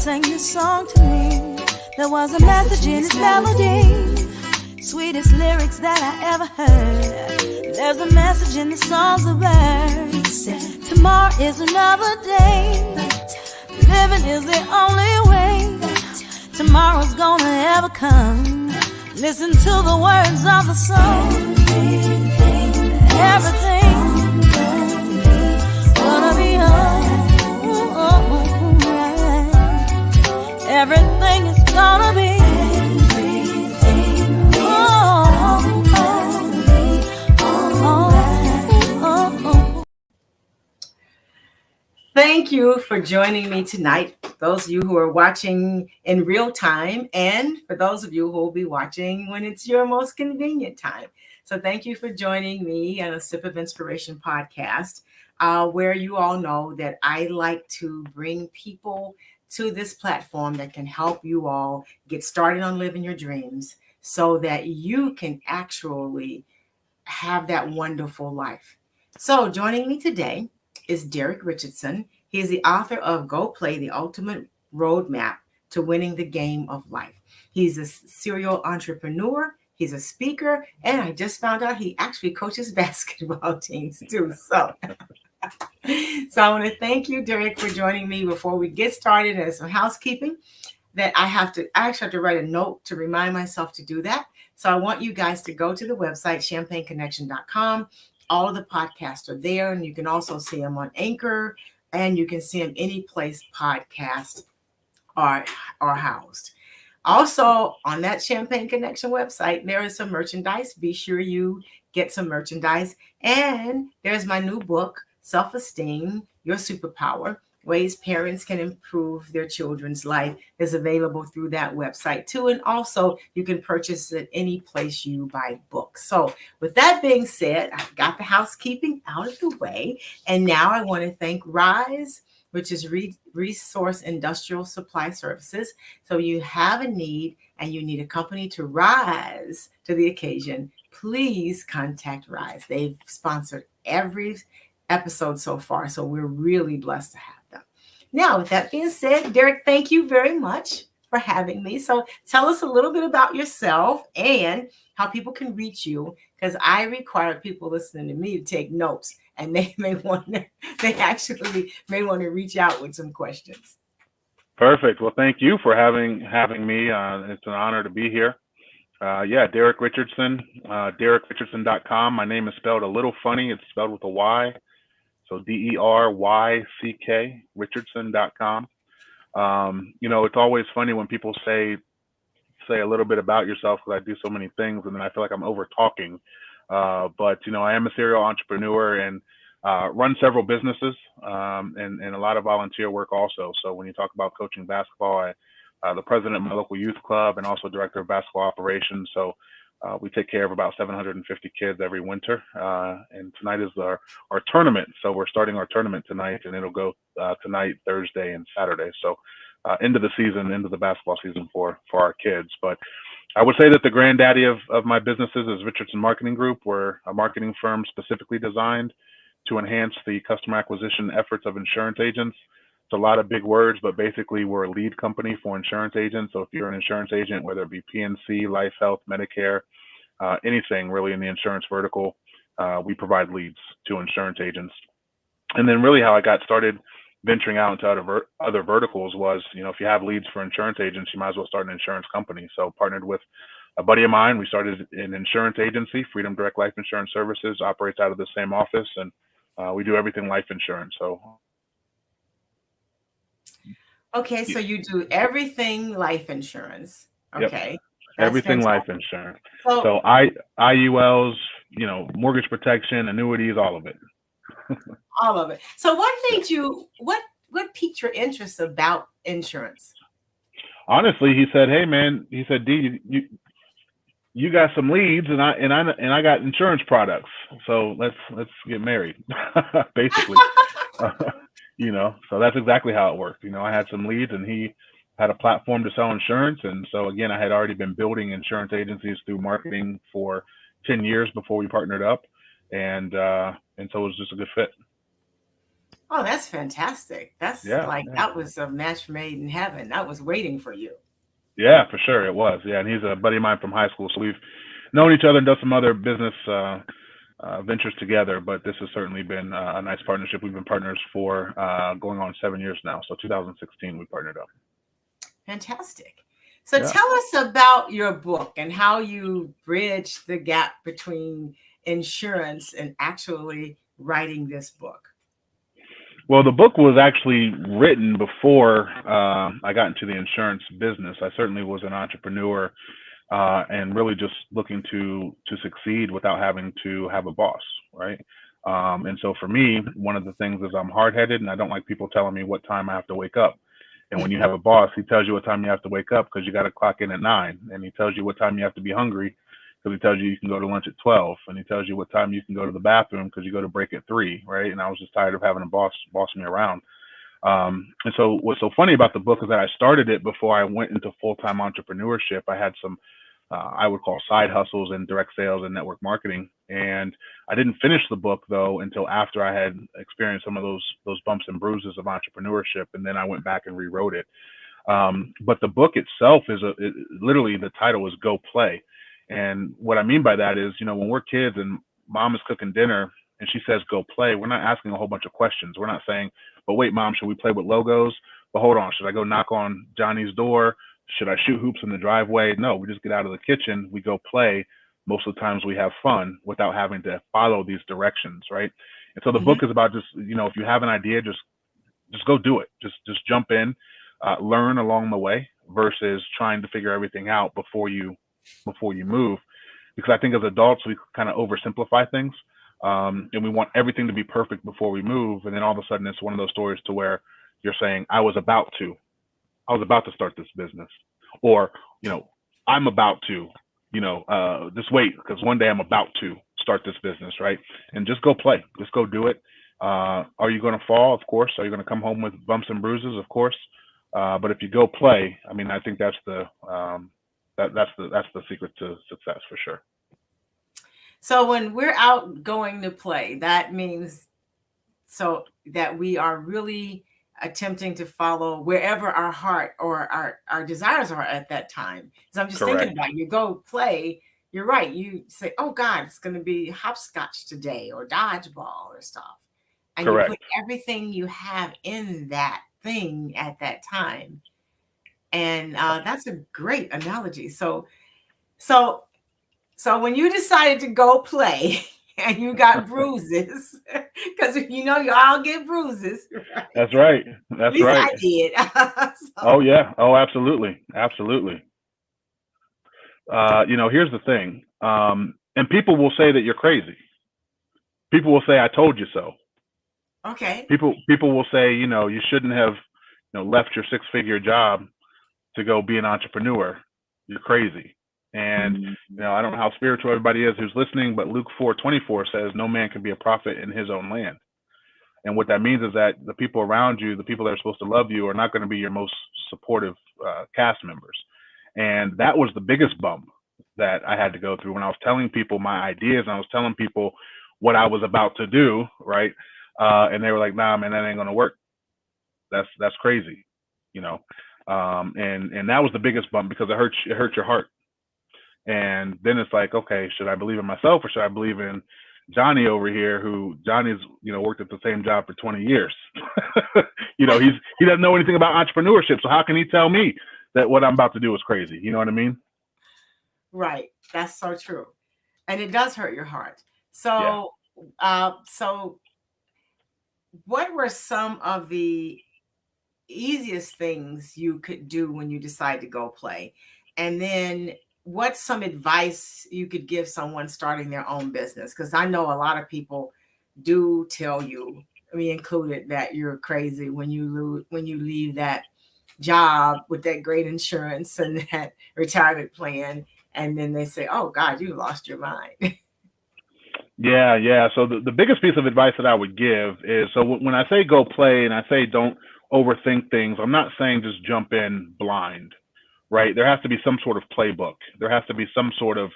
sang this song to me. There was a message in its melody, sweetest lyrics that I ever heard. There's a message in the songs of birds. Tomorrow is another day. Living is the only way tomorrow's gonna ever come. Listen to the words of the song. Everything's gonna be alright. Everything is gonna be Thank you for joining me tonight, those of you who are watching in real time, and for those of you who will be watching when it's your most convenient time. So thank you for joining me on a Sip of Inspiration podcast, where you all know that I like to bring people to this platform that can help you all get started on living your dreams so that you can actually have that wonderful life. So joining me today is Deryck Richardson. He is the author of Go Play, the Ultimate Roadmap to Winning the Game of Life. He's a serial entrepreneur. He's a speaker. And I just found out he actually coaches basketball teams too. So I want to thank you, Deryck, for joining me. Before we get started, there's some housekeeping that I actually have to write a note to remind myself to do that. So I want you guys to go to the website, champagneconnection.com. All of the podcasts are there, and you can also see them on Anchor, and you can see them any place podcasts are housed. Also, on that Champagne Connection website, there is some merchandise. Be sure you get some merchandise. And there's my new book, Self-Esteem, Your Superpower, Ways Parents Can Improve Their Children's Life, is available through that website too. And also you can purchase it any place you buy books. So with that being said, I've got the housekeeping out of the way. And now I want to thank RISE, which is Resource Industrial Supply Services. So you have a need and you need a company to rise to the occasion, please contact RISE. They've sponsored every episode so far. So we're really blessed to have them. Now, with that being said, Deryck, thank you very much for having me. So tell us a little bit about yourself and how people can reach you, because I require people listening to me to take notes, and they actually may want to reach out with some questions. Perfect. Well, thank you for having me. It's an honor to be here. Deryck Richardson, DeryckRichardson.com. My name is spelled a little funny. It's spelled with a Y. So DERYCK, Richardson.com. It's always funny when people say a little bit about yourself, because I do so many things and then I feel like I'm over talking. But I am a serial entrepreneur and run several businesses and a lot of volunteer work also. So when you talk about coaching basketball, I'm the president of my local youth club and also director of basketball operations. So we take care of about 750 kids every winter. And tonight is our tournament. So we're starting our tournament tonight, and it'll go tonight, Thursday, and Saturday. So into the basketball season for our kids. But I would say that the granddaddy of my businesses is Richardson Marketing Group. We're a marketing firm specifically designed to enhance the customer acquisition efforts of insurance agents. It's a lot of big words, but basically we're a lead company for insurance agents. So if you're an insurance agent, whether it be PNC, life, health, Medicare, anything really in the insurance vertical, we provide leads to insurance agents. And then really how I got started venturing out into other verticals was, if you have leads for insurance agents, you might as well start an insurance company. So partnered with a buddy of mine, we started an insurance agency, Freedom Direct Life Insurance Services, operates out of the same office, and we do everything life insurance. So. Okay, so you do everything life insurance. Okay. Yep. Everything life insurance. So IULs, mortgage protection, annuities, all of it. All of it. So what piqued your interest about insurance? Honestly, he said, "Hey man," he said, "D, you got some leads and I got insurance products. So let's get married." Basically. So that's exactly how it worked. I had some leads and he had a platform to sell insurance. And so again, I had already been building insurance agencies through marketing for 10 years before we partnered up. And so it was just a good fit. Oh, that's fantastic. That's Yeah, like yeah. that was a match made in heaven. That was waiting for you. Yeah, for sure it was. Yeah, and he's a buddy of mine from high school, so we've known each other and done some other business ventures together. But this has certainly been a nice partnership. We've been partners for going on 7 years now. So 2016 we partnered up. Fantastic. So Yeah. tell us about your book and how you bridge the gap between insurance and actually writing this book. Well, the book was actually written before I got into the insurance business. I certainly was an entrepreneur and really just looking to succeed without having to have a boss, right? And so for me, one of the things is I'm hard headed and I don't like people telling me what time I have to wake up. And when you have a boss, he tells you what time you have to wake up because you got to clock in at 9, and he tells you what time you have to be hungry because he tells you can go to lunch at 12, and he tells you what time you can go to the bathroom because you go to break at 3, right? And I was just tired of having a boss me around. And so what's so funny about the book is that I started it before I went into full-time entrepreneurship. I had some I would call side hustles in direct sales and network marketing. And I didn't finish the book though until after I had experienced some of those bumps and bruises of entrepreneurship, and then I went back and rewrote it. But the book itself is literally the title is Go Play. And what I mean by that is, when we're kids and mom is cooking dinner and she says go play, we're not asking a whole bunch of questions. We're not saying, but wait, mom, should we play with logos? But hold on, should I go knock on Johnny's door? Should I shoot hoops in the driveway? No, we just get out of the kitchen, we go play. Most of the times we have fun without having to follow these directions, right? And so the book is about just, if you have an idea, just go do it. Just jump in, learn along the way versus trying to figure everything out before you move. Because I think as adults, we kind of oversimplify things. And we want everything to be perfect before we move. And then all of a sudden it's one of those stories to where you're saying, I was about to start this business, or, I'm about to, just wait, because one day I'm about to start this business. Right. And just go play, just go do it. Are you going to fall? Of course. Are you going to come home with bumps and bruises? Of course. But if you go play, I mean, I think that's the secret to success for sure. So when we're out going to play, that means so that we are really attempting to follow wherever our heart or our desires are at that time. So I'm just Correct. thinking about you go play. You're right. You say, oh God, it's going to be hopscotch today or dodgeball or stuff. And Correct. you put everything you have in that thing at that time. And that's a great analogy. So when you decided to go play and you got bruises, because you all get bruises. Right? That's right. That's At least right. I did. Oh yeah. Oh, absolutely. Absolutely. Here's the thing. And people will say that you're crazy. People will say, I told you so. Okay. People will say, you shouldn't have, left your 6-figure job to go be an entrepreneur. You're crazy. And, I don't know how spiritual everybody is who's listening, but Luke 4:24 says no man can be a prophet in his own land. And what that means is that the people around you, the people that are supposed to love you, are not going to be your most supportive cast members. And that was the biggest bump that I had to go through when I was telling people my ideas and I was telling people what I was about to do, right? And they were like, nah, man, that ain't going to work. That's crazy, and that was the biggest bump because it hurt your heart. And then it's like, okay, should I believe in myself or should I believe in Johnny over here, who Johnny's, worked at the same job for 20 years. He doesn't know anything about entrepreneurship. So how can he tell me that what I'm about to do is crazy? You know what I mean? Right. That's so true. And it does hurt your heart. So, so what were some of the easiest things you could do when you decide to go play? And then what's some advice you could give someone starting their own business? Because I know a lot of people do tell you, me included, that you're crazy when you leave that job with that great insurance and that retirement plan, and then they say, oh God, you lost your mind. Yeah. So the biggest piece of advice that I would give is, so when I say go play and I say don't overthink things, I'm not saying just jump in blind, right? There has to be some sort of playbook. There has to be some sort of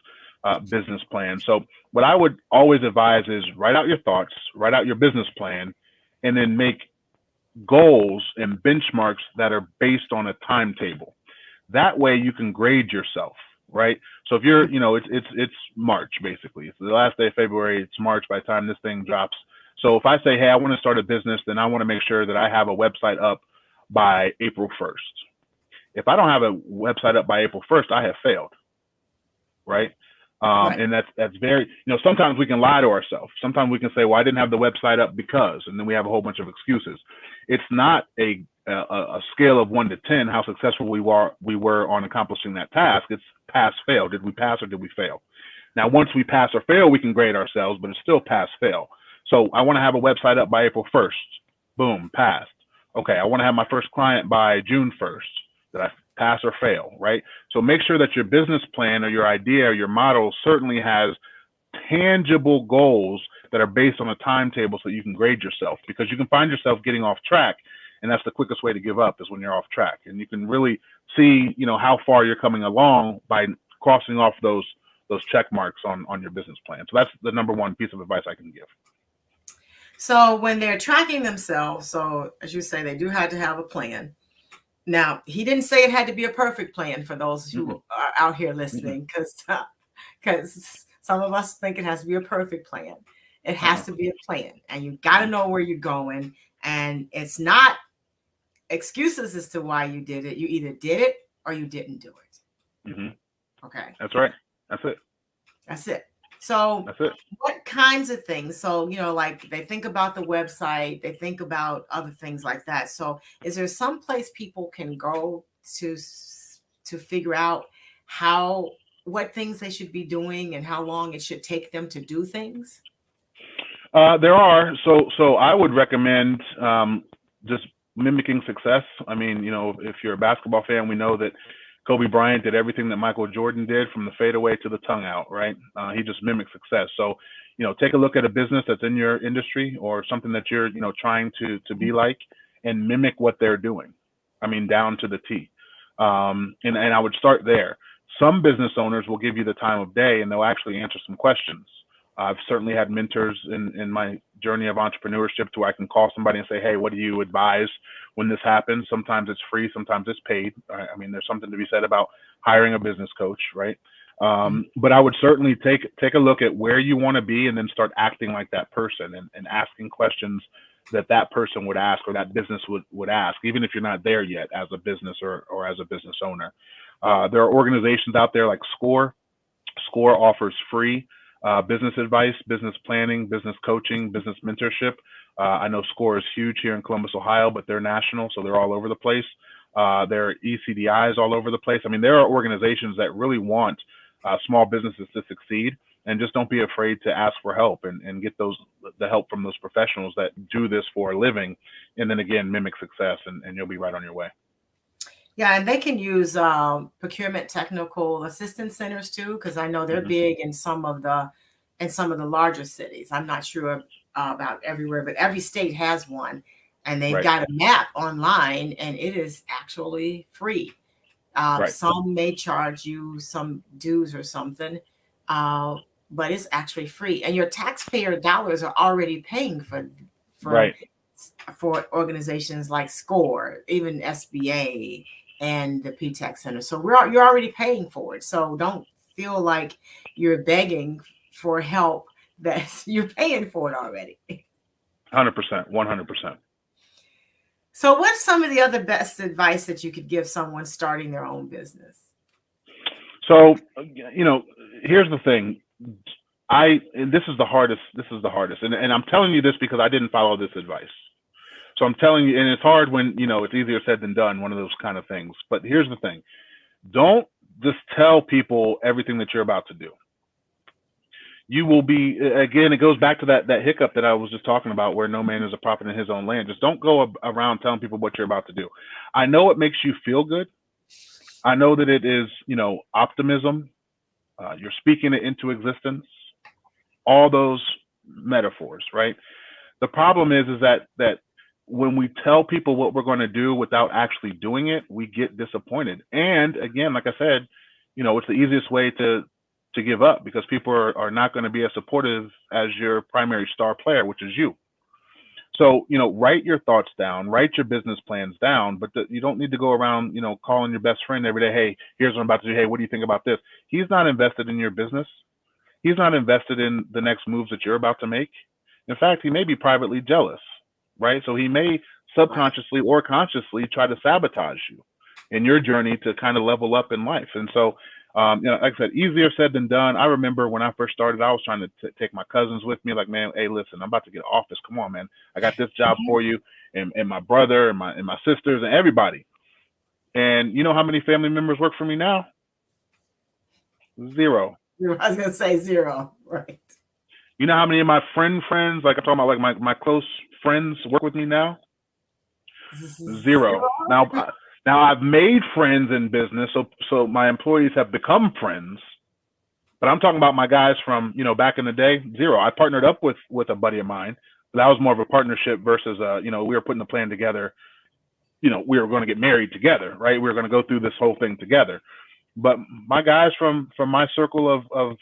business plan. So what I would always advise is write out your thoughts, write out your business plan, and then make goals and benchmarks that are based on a timetable. That way you can grade yourself, right? So if you're, it's March basically. It's the last day of February. It's March by the time this thing drops. So if I say, hey, I want to start a business, then I want to make sure that I have a website up by April 1st. If I don't have a website up by April 1st, I have failed, right? Right. And that's very, sometimes we can lie to ourselves. Sometimes we can say, well, I didn't have the website up because, and then we have a whole bunch of excuses. It's not a scale of 1 to 10 how successful we were on accomplishing that task. It's pass fail. Did we pass or did we fail? Now, once we pass or fail, we can grade ourselves, but it's still pass fail. So I want to have a website up by April 1st. Boom, passed. Okay, I want to have my first client by June 1st. Did I pass or fail, right? So make sure that your business plan or your idea or your model certainly has tangible goals that are based on a timetable so you can grade yourself, because you can find yourself getting off track, and that's the quickest way to give up, is when you're off track. And you can really see, how far you're coming along by crossing off those check marks on your business plan. So that's the number one piece of advice I can give. So when they're tracking themselves, so as you say, they do have to have a plan. Now, he didn't say it had to be a perfect plan for those who are out here listening, because some of us think it has to be a perfect plan. It has to be a plan, and you got to know where you're going. And it's not excuses as to why you did it. You either did it or you didn't do it. Okay. That's right. That's it. That's it. So that's it. What kinds of things? So, like they think about the website, they think about other things like that. So is there some place people can go to figure out what things they should be doing and how long it should take them to do things? There are. So I would recommend just mimicking success. I mean, if you're a basketball fan, we know that Kobe Bryant did everything that Michael Jordan did, from the fadeaway to the tongue out, right? He just mimicked success. So, take a look at a business that's in your industry or something that you're, trying to be like, and mimic what they're doing. I mean, down to the T. And I would start there. Some business owners will give you the time of day and they'll actually answer some questions. I've certainly had mentors in my journey of entrepreneurship to where I can call somebody and say, hey, what do you advise when this happens? Sometimes it's free, sometimes it's paid. I mean, there's something to be said about hiring a business coach, right? But I would certainly take a look at where you want to be and then start acting like that person and asking questions that person would ask or that business would ask, even if you're not there yet as a business or as a business owner. There are organizations out there like SCORE. SCORE offers free business advice, business planning, business coaching, business mentorship. I know SCORE is huge here in Columbus, Ohio, but they're national, so they're all over the place. There are ECDIs all over the place. I mean, there are organizations that really want small businesses to succeed, and just don't be afraid to ask for help and get the help from those professionals that do this for a living, and then again, mimic success, and you'll be right on your way. Yeah, and they can use procurement technical assistance centers too, because I know they're big in some of the larger cities. I'm not sure about everywhere, but every state has one, and they've got a map online, and it is actually free. Some may charge you some dues or something, but it's actually free, and your taxpayer dollars are already paying for organizations like SCORE, even SBA, and the PTech Center. So you're already paying for it. So don't feel like you're begging for help, that you're paying for it already. 100%, 100%. So what's some of the other best advice that you could give someone starting their own business? So, here's the thing. This is the hardest. And I'm telling you this because I didn't follow this advice. So I'm telling you, and it's hard when, it's easier said than done, one of those kind of things. But here's the thing. Don't just tell people everything that you're about to do. You will be, again, it goes back to that hiccup that I was just talking about, where no man is a prophet in his own land. Just don't go around telling people what you're about to do. I know it makes you feel good. I know that it is, optimism. You're speaking it into existence. All those metaphors, right? The problem is that when we tell people what we're going to do without actually doing it, we get disappointed. And again, like I said, it's the easiest way to give up, because people are not going to be as supportive as your primary star player, which is you. So, write your thoughts down, write your business plans down, but you don't need to go around, calling your best friend every day. Hey, here's what I'm about to do. Hey, what do you think about this? He's not invested in your business. He's not invested in the next moves that you're about to make. In fact, he may be privately jealous, right? So he may Right. subconsciously or consciously try to sabotage you in your journey to kind of level up in life. And so, like I said, easier said than done. I remember when I first started, I was trying to take my cousins with me. Like, man, hey, listen, I'm about to get an office. Come on, man. I got this job for you, and my brother and my sisters and everybody. And you know how many family members work for me now? Zero. I was gonna say zero, right? You know how many of my friends, like I'm talking about, like my close friends, work with me now? Zero. Now I've made friends in business, so my employees have become friends. But I'm talking about my guys from back in the day. Zero. I partnered up with a buddy of mine, but that was more of a partnership versus we were putting a plan together. We were going to get married together, right? We were going to go through this whole thing together. But my guys from my circle of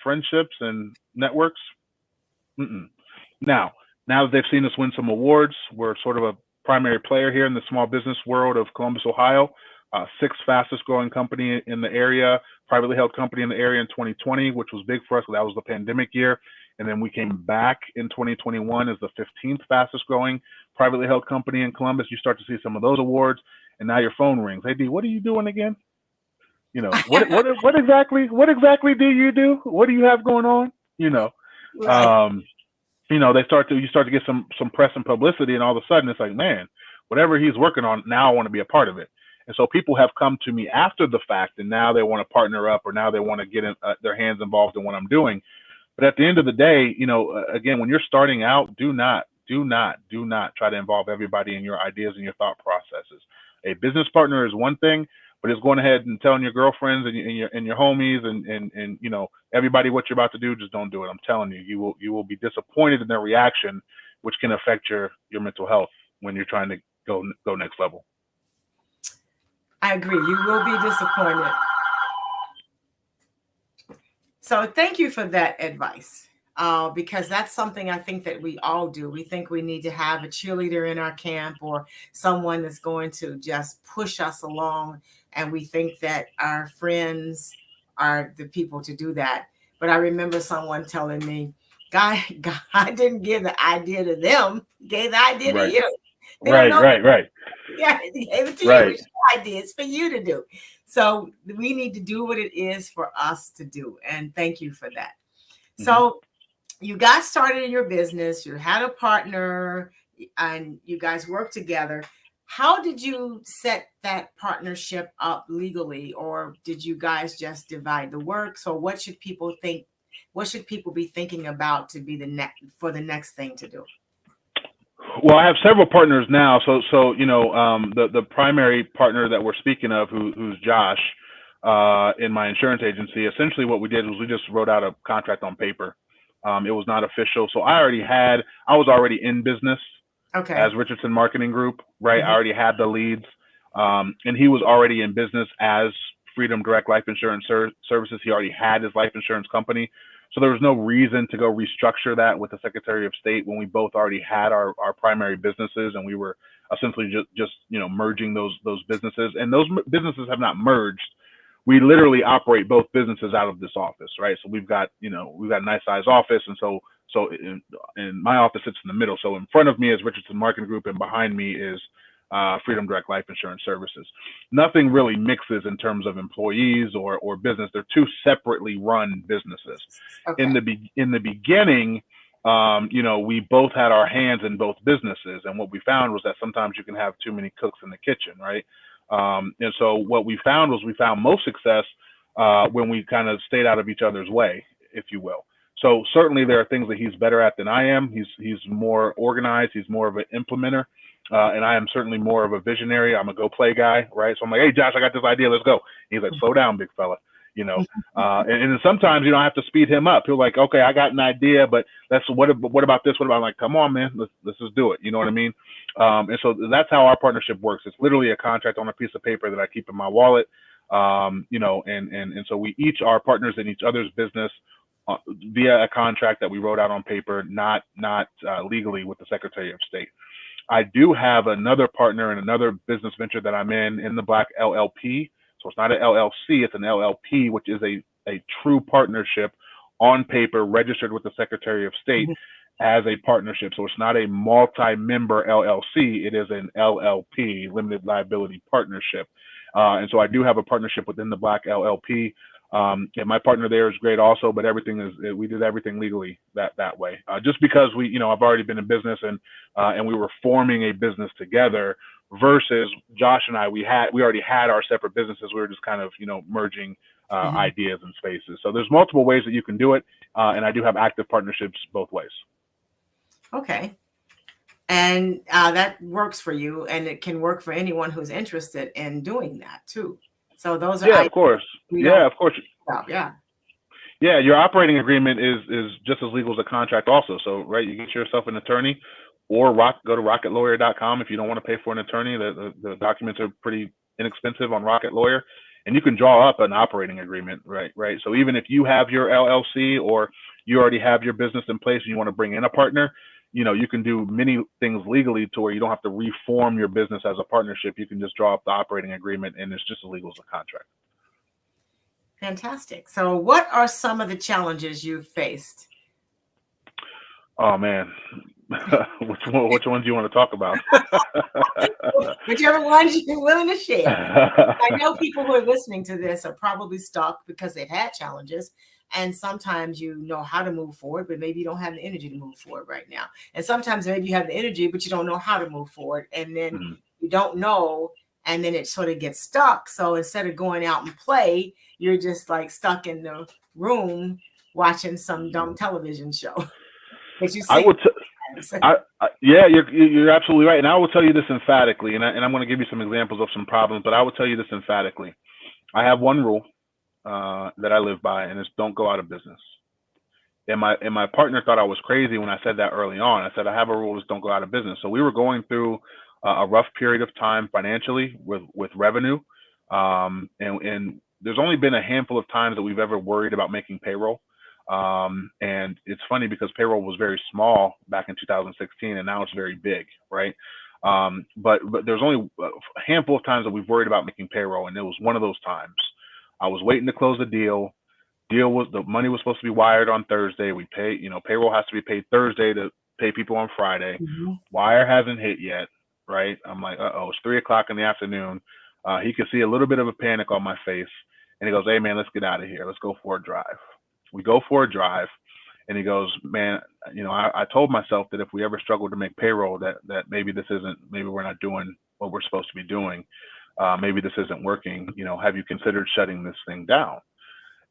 friendships and networks. Mm-mm. Now that they've seen us win some awards, we're sort of a primary player here in the small business world of Columbus, Ohio. Sixth fastest growing company in the area, privately held company in the area in 2020, which was big for us. That was the pandemic year. And then we came back in 2021 as the 15th fastest growing privately held company in Columbus. You start to see some of those awards, and now your phone rings. Hey, D, what are you doing again? What exactly do you do? What do you have going on? Right. You start to get some press and publicity, and all of a sudden it's like, man, whatever he's working on, now I want to be a part of it. And so people have come to me after the fact, and now they want to partner up, or now they want to get their hands involved in what I'm doing. But at the end of the day, again, when you're starting out, do not try to involve everybody in your ideas and your thought processes. A business partner is one thing, but it's going ahead and telling your girlfriends and your homies and everybody what you're about to do. Just don't do it. I'm telling you, you will be disappointed in their reaction, which can affect your mental health when you're trying to go next level. I agree. You will be disappointed. So thank you for that advice, because that's something I think that we all do. We think we need to have a cheerleader in our camp or someone that's going to just push us along. And we think that our friends are the people to do that. But I remember someone telling me, God didn't give the idea to them. He gave the idea to you. They don't know. Right. Yeah, he gave it to you. It's your idea. It's for you to do. So we need to do what it is for us to do. And thank you for that. Mm-hmm. So you got started in your business. You had a partner, and you guys worked together. How did you set that partnership up legally, or did you guys just divide the work? So what should people think? What should people be thinking about to be the next thing to do? Well, I have several partners now. So the primary partner that we're speaking of, who's Josh, in my insurance agency. Essentially, what we did was we just wrote out a contract on paper. It was not official, so I was already in business. Okay. As Richardson Marketing Group, right? Mm-hmm. I already had the leads, and he was already in business as Freedom Direct Life Insurance Services. He already had his life insurance company. So there was no reason to go restructure that with the Secretary of State when we both already had our primary businesses, and we were essentially just merging those businesses. And those businesses have not merged. We literally operate both businesses out of this office, right? So we've got a nice size office, and so in my office sits in the middle. So in front of me is Richardson Marketing Group, and behind me is Freedom Direct Life Insurance Services. Nothing really mixes in terms of employees or business. They're two separately run businesses. Okay. In the beginning, we both had our hands in both businesses, and what we found was that sometimes you can have too many cooks in the kitchen, right? And so what we found most success when we kind of stayed out of each other's way, if you will. So certainly there are things that he's better at than I am. He's more organized. He's more of an implementer. And I am certainly more of a visionary. I'm a go play guy, right? So I'm like, hey, Josh, I got this idea. Let's go. He's like, slow down, big fella. And sometimes, I have to speed him up. He'll like, okay, I got an idea, but what about this? What about, I'm like, come on, man, let's just do it. You know what I mean? And so that's how our partnership works. It's literally a contract on a piece of paper that I keep in my wallet. And so we each are partners in each other's business. via a contract that we wrote out on paper, not legally with the Secretary of State. I do have another partner in another business venture that I'm in the Black LLP. So it's not an LLC, it's an LLP, which is a true partnership on paper, registered with the Secretary of State as a partnership. So it's not a multi-member LLC, it is an LLP, limited liability partnership. And so I do have a partnership within the Black LLP. And my partner there is great also, but we did everything legally that way. Just because I've already been in business and we were forming a business together versus Josh and I, we already had our separate businesses. We were just kind of, merging ideas and spaces. So there's multiple ways that you can do it. And I do have active partnerships both ways. Okay. And that works for you, and it can work for anyone who's interested in doing that too. So those are of course. Of course. Yeah, your operating agreement is just as legal as a contract also. So, right, you get yourself an attorney, or go to rocketlawyer.com if you don't want to pay for an attorney. The documents are pretty inexpensive on Rocket Lawyer, and you can draw up an operating agreement, right? So even if you have your LLC or you already have your business in place and you want to bring in a partner, you can do many things legally to where you don't have to reform your business as a partnership. You can just draw up the operating agreement, and it's just as legal as a contract. Fantastic. So what are some of the challenges you've faced? Oh, man. Which ones do you want to talk about? Whichever ones you're willing to share. I know people who are listening to this are probably stuck because they've had challenges. And sometimes you know how to move forward, but maybe you don't have the energy to move forward right now. And sometimes maybe you have the energy, but you don't know how to move forward. And then you don't know, and then it sort of gets stuck. So instead of going out and play, you're just like stuck in the room watching some dumb television show. But you see, you're absolutely right. And I will tell you this emphatically, and I'm going to give you some examples of some problems, but I will tell you this emphatically. I have one rule that I live by, and it's don't go out of business. And my partner thought I was crazy when I said that early on. I said, I have a rule, is don't go out of business. So we were going through a rough period of time financially with revenue. And there's only been a handful of times that we've ever worried about making payroll. And it's funny because payroll was very small back in 2016, and now it's very big, right? But there's only a handful of times that we've worried about making payroll, and it was one of those times. I was waiting to close the deal. The money was supposed to be wired on Thursday. We pay, payroll has to be paid Thursday to pay people on Friday. Wire hasn't hit yet, right? I'm like, it's 3:00 in the afternoon. He could see a little bit of a panic on my face, and he goes, "Hey man, let's get out of here. Let's go for a drive." We go for a drive, and he goes, "Man, I told myself that if we ever struggled to make payroll, that maybe we're not doing what we're supposed to be doing. Maybe this isn't working. Have you considered shutting this thing down?"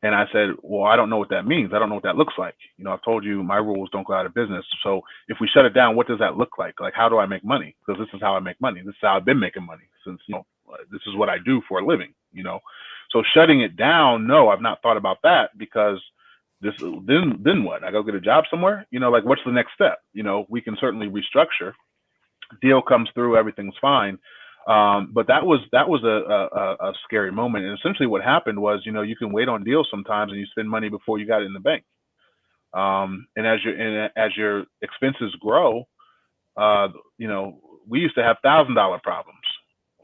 And I said, "Well, I don't know what that means. I don't know what that looks like. I've told you my rules don't go out of business. So if we shut it down, what does that look like? Like, how do I make money? Because this is how I make money. This is how I've been making money since, this is what I do for a living, So shutting it down, no, I've not thought about that, because then what? I go get a job somewhere? What's the next step? We can certainly restructure. Deal comes through, everything's fine. But that was a scary moment. And essentially what happened was, you can wait on deals sometimes and you spend money before you got it in the bank. And as your expenses grow, we used to have $1,000 problems.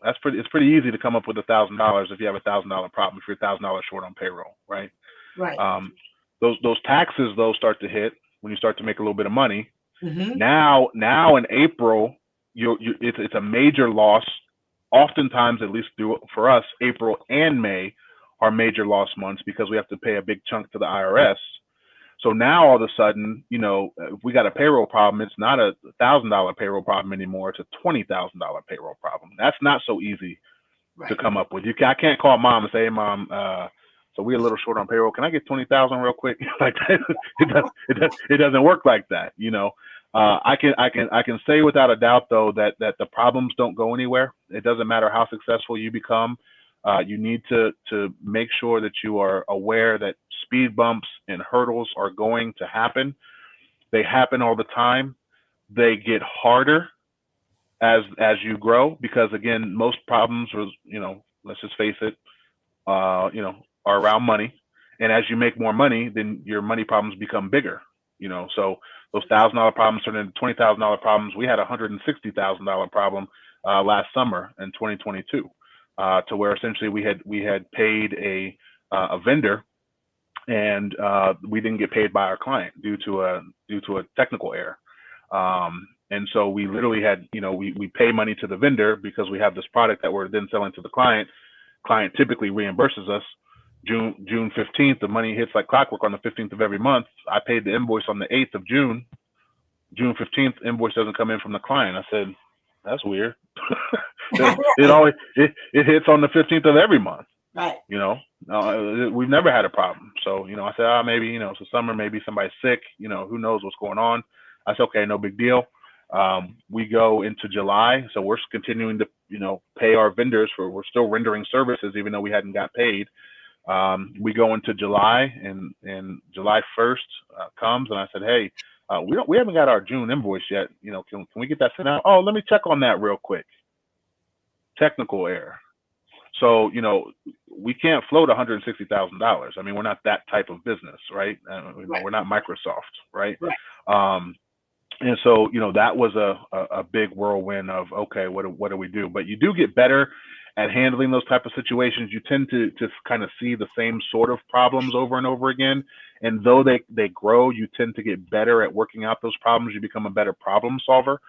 It's pretty easy to come up with $1,000 if you have $1,000 problem, if you're $1,000 short on payroll, right? Right. Those taxes though start to hit when you start to make a little bit of money. Now in April, it's a major loss. Oftentimes, at least for us, April and May are major loss months because we have to pay a big chunk to the IRS. So now all of a sudden, if we got a payroll problem, it's not a $1,000 payroll problem anymore. It's a $20,000 payroll problem. That's not so easy to come up with. I can't call mom and say, "Hey, mom, so we're a little short on payroll. Can I get 20,000 real quick?" Like it doesn't work like that. I can say without a doubt though that the problems don't go anywhere. It doesn't matter how successful you become. You need to make sure that you are aware that speed bumps and hurdles are going to happen. They happen all the time. They get harder as you grow, because again, most problems are, let's just face it, are around money. And as you make more money, then your money problems become bigger. So those $1,000 problems turn into $20,000 problems. We had a $160,000 problem last summer in 2022, to where essentially we had paid a vendor, and we didn't get paid by our client due to a technical error. And so we literally had, we pay money to the vendor because we have this product that we're then selling to the client. Client typically reimburses us June 15th. The money hits like clockwork on the 15th of every month. I paid the invoice on the 8th of June. June 15th, invoice doesn't come in from the client. I said, that's weird. it hits on the 15th of every month. Right. We've never had a problem. So, I said, maybe, it's the summer, maybe somebody's sick, who knows what's going on. I said, okay, no big deal. We go into July. So we're continuing to, pay our vendors we're still rendering services, even though we hadn't got paid. We go into July, and July 1st comes, and I said, hey, we haven't got our June invoice yet. Can we get that sent out? Oh, let me check on that real quick. Technical error. So, we can't float $160,000. I mean, we're not that type of business, right? We're not Microsoft, right? And so, that was a big whirlwind of, okay, what do we do? But you do get better at handling those type of situations. You tend to kind of see the same sort of problems over and over again. And though they grow, you tend to get better at working out those problems. You become a better problem solver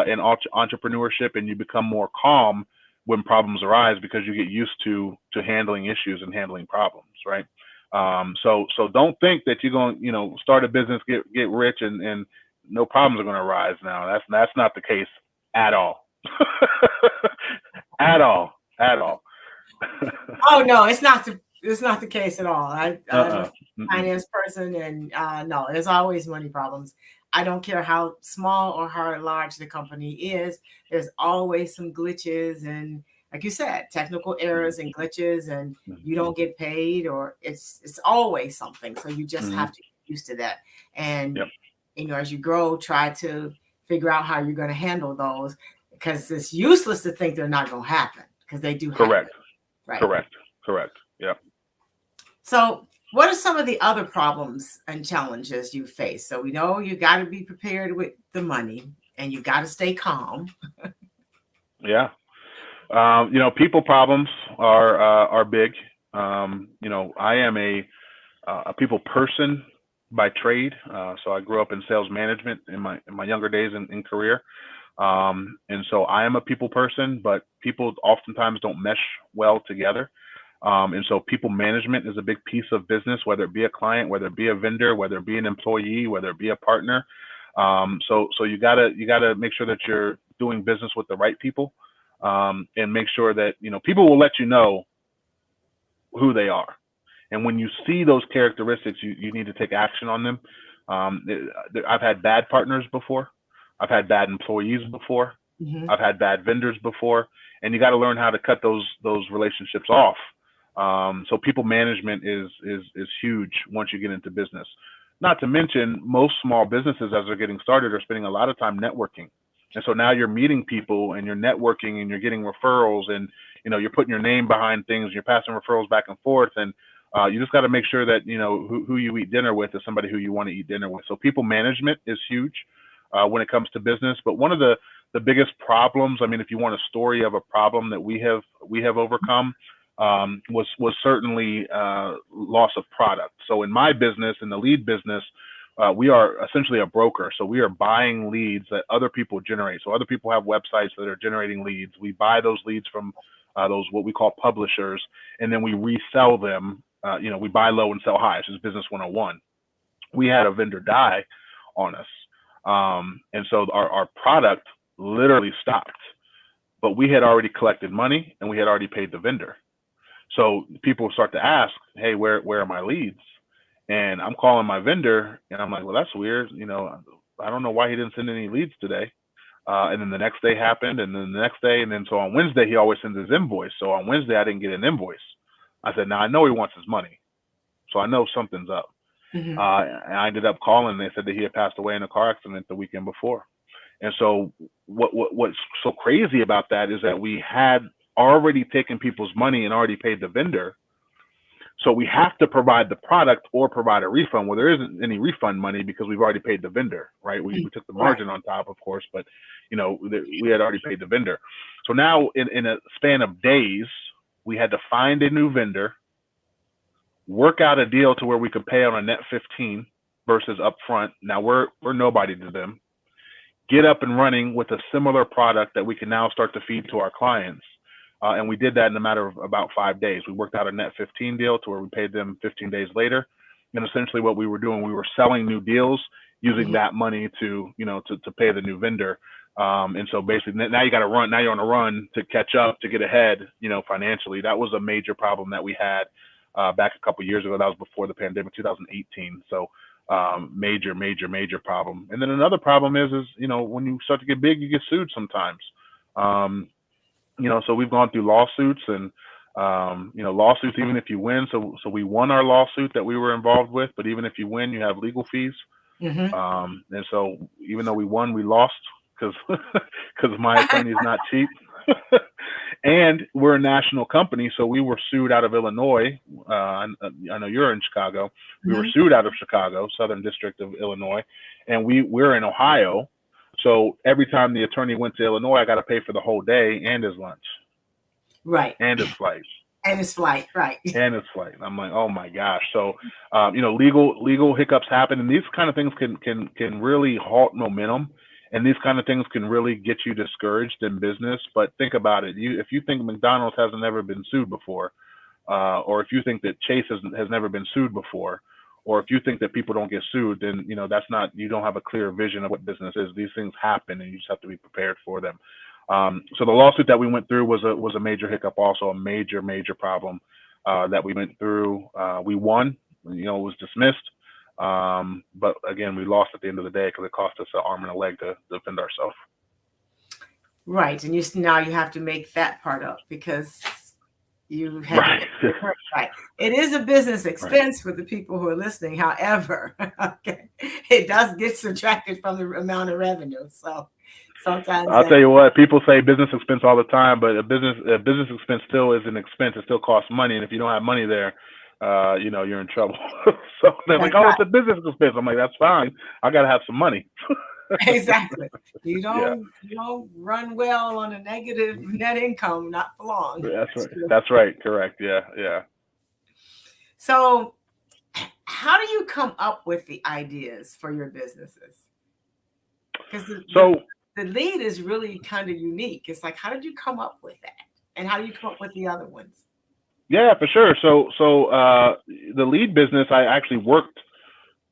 in entrepreneurship, and you become more calm when problems arise because you get used to handling issues and handling problems, right? So don't think that you're going to, start a business, get rich, and no problems are going to arise now. That's not the case at all. at all. Oh no, it's not the case at all. I'm a finance person, and no, there's always money problems. I don't care how small or how large the company is. There's always some glitches, and like you said, technical errors and glitches, and you don't get paid, or it's always something. So you just have to get used to that. And as you grow, try to figure out how you're going to handle those, because it's useless to think they're not going to happen, because they do happen. Correct. Right. Correct. Yep. So what are some of the other problems and challenges you face? So we know you got to be prepared with the money, and you got to stay calm. Yeah. People problems are big. I am a people person by trade. So I grew up in sales management in my younger days in career. And so I am a people person, but people oftentimes don't mesh well together. And so people management is a big piece of business, whether it be a client, whether it be a vendor, whether it be an employee, whether it be a partner. So you gotta make sure that you're doing business with the right people, and make sure that, people will let you know who they are. And when you see those characteristics, you need to take action on them. I've had bad partners before. I've had bad employees before. I've had bad vendors before, and you got to learn how to cut those relationships off. So people management is huge once you get into business. Not to mention, most small businesses, as they're getting started, are spending a lot of time networking. And so now you're meeting people, and you're networking, and you're getting referrals, and you're putting your name behind things, and you're passing referrals back and forth, and you just got to make sure that who you eat dinner with is somebody who you want to eat dinner with. So people management is huge when it comes to business. But one of the biggest problems, I mean, if you want a story of a problem that we have overcome, was certainly loss of product. So in my business, in the lead business, we are essentially a broker. So we are buying leads that other people generate. So other people have websites that are generating leads. We buy those leads from those what we call publishers, and then we resell them. We buy low and sell high. It's just business 101. We had a vendor die on us. And so our product literally stopped, but we had already collected money, and we had already paid the vendor. So people start to ask, hey, where are my leads? And I'm calling my vendor, and I'm like, well, that's weird. I don't know why he didn't send any leads today. And then the next day happened, and then the next day. And then so on Wednesday, he always sends his invoice. So on Wednesday, I didn't get an invoice. I said, now I know he wants his money. So I know something's up. And I ended up calling, and they said that he had passed away in a car accident the weekend before. And so what's so crazy about that is that we had already taken people's money and already paid the vendor. So we have to provide the product or provide a refund. Well, there isn't any refund money because we've already paid the vendor, right? We took the margin on top, of course, but we had already paid the vendor. So now in a span of days, we had to find a new vendor, work out a deal to where we could pay on a net 15 versus upfront. Now we're nobody to them. Get up and running with a similar product that we can now start to feed to our clients. And we did that in a matter of about 5 days. We worked out a net 15 deal to where we paid them 15 days later. And essentially what we were doing, we were selling new deals using that money to pay the new vendor. And so basically now you got to run, now you're on a run to catch up, to get ahead, financially. That was a major problem that we had back a couple of years ago. That was before the pandemic, 2018. So major problem. And then another problem is when you start to get big, you get sued sometimes. So we've gone through lawsuits and, lawsuits, even if you win. So we won our lawsuit that we were involved with, but even if you win, you have legal fees. And so even though we won, we lost because my attorney is not cheap. And we're a national company. So we were sued out of Illinois. I know you're in Chicago. We were sued out of Chicago, Southern District of Illinois, and we're in Ohio. So every time the attorney went to Illinois, I got to pay for the whole day and his lunch. Right. And his flight. And his flight, right. And his flight. I'm like, oh my gosh. So, legal hiccups happen, and these kind of things can really halt momentum. And these kind of things can really get you discouraged in business. But think about it. If you think McDonald's hasn't ever been sued before, or if you think that Chase has never been sued before, or if you think that people don't get sued, then you don't have a clear vision of what business is. These things happen, and you just have to be prepared for them. So the lawsuit that we went through was a major hiccup, also a major problem that we went through. We won. It was dismissed. But again, we lost at the end of the day because it cost us an arm and a leg to defend ourselves. Right. And now you have to make that part up because you have right. It is a business expense for the people who are listening. However, it does get subtracted from the amount of revenue. So sometimes I'll tell you what, people say business expense all the time, but a business expense still is an expense. It still costs money. And if you don't have money there, you're in trouble. So they're like, oh, it's a business expense. I'm like, that's fine. I got to have some money. Exactly. You don't run well on a negative net income, not for long. That's right. Correct. Yeah. So how do you come up with the ideas for your businesses? Because the lead is really kind of unique. It's like, how did you come up with that? And how do you come up with the other ones? Yeah, for sure. So the lead business, I actually worked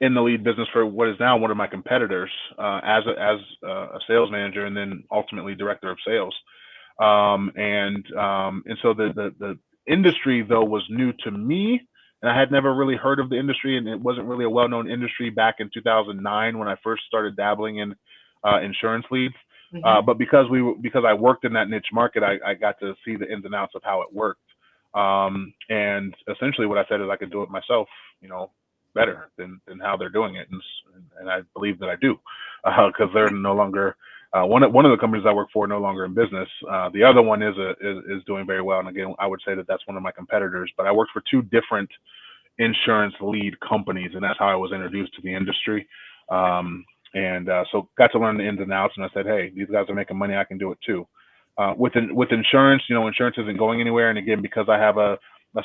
in the lead business for what is now one of my competitors as a sales manager, and then ultimately director of sales. And so the industry though was new to me, and I had never really heard of the industry, and it wasn't really a well-known industry back in 2009 when I first started dabbling in insurance leads. But because I worked in that niche market, I got to see the ins and outs of how it worked. And essentially what I said is I could do it myself, better than how they're doing it. And I believe that I do, because they're no longer, one of the companies I work for no longer in business. The other one is doing very well. And again, I would say that that's one of my competitors, but I worked for two different insurance lead companies, and that's how I was introduced to the industry. So got to learn the ins and outs, and I said, hey, these guys are making money. I can do it too. With insurance, insurance isn't going anywhere. And again, because I have a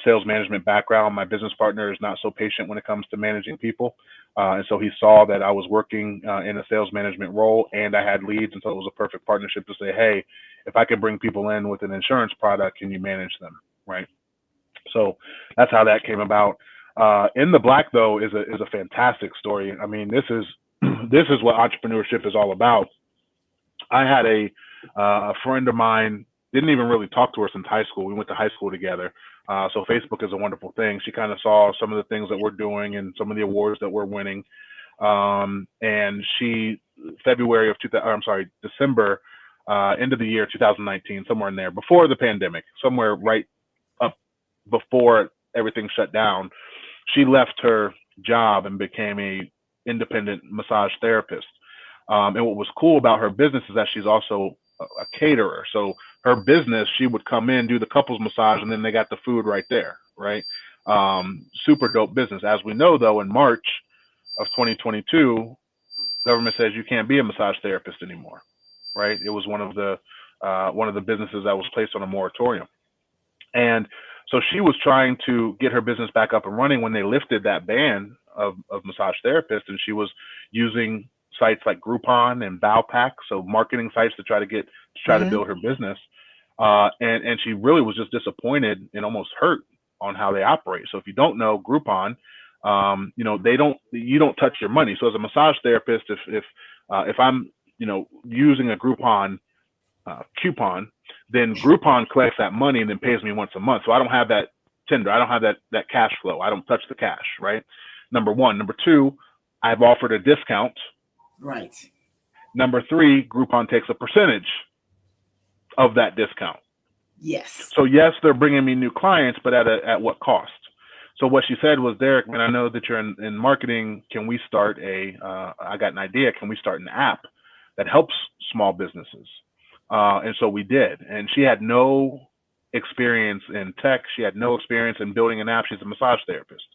sales management background, my business partner is not so patient when it comes to managing people. And so he saw that I was working in a sales management role and I had leads. And so it was a perfect partnership to say, hey, if I can bring people in with an insurance product, can you manage them? Right. So that's how that came about. In the Black, though, is a fantastic story. I mean, this is what entrepreneurship is all about. I had a friend of mine, didn't even really talk to her since high school. We went to high school together. So Facebook is a wonderful thing. She kind of saw some of the things that we're doing and some of the awards that we're winning. And she, December, end of the year, 2019, somewhere in there, before the pandemic, somewhere right up before everything shut down, she left her job and became a independent massage therapist. And what was cool about her business is that she's also a caterer. So her business, she would come in, do the couples massage, and then they got the food right there, right? Super dope business. As we know, though, in March of 2022, government says you can't be a massage therapist anymore, right? It was one of the businesses that was placed on a moratorium. And so she was trying to get her business back up and running when they lifted that ban of massage therapists, and she was using sites like Groupon and Valpak, so marketing sites to try to build her business. And she really was just disappointed and almost hurt on how they operate. So if you don't know Groupon, you don't touch your money. So as a massage therapist, if I'm using a Groupon coupon, then Groupon collects that money and then pays me once a month. So I don't have that tender. I don't have that cash flow. I don't touch the cash, right? Number one. Number two, I've offered a discount. Right. Number three, Groupon takes a percentage of that discount. Yes. So yes, they're bringing me new clients, but at what cost? So what she said was, Deryck, man, I know that you're in marketing. Can we start I got an idea. Can we start an app that helps small businesses? And so we did. And she had no experience in tech. She had no experience in building an app. She's a massage therapist.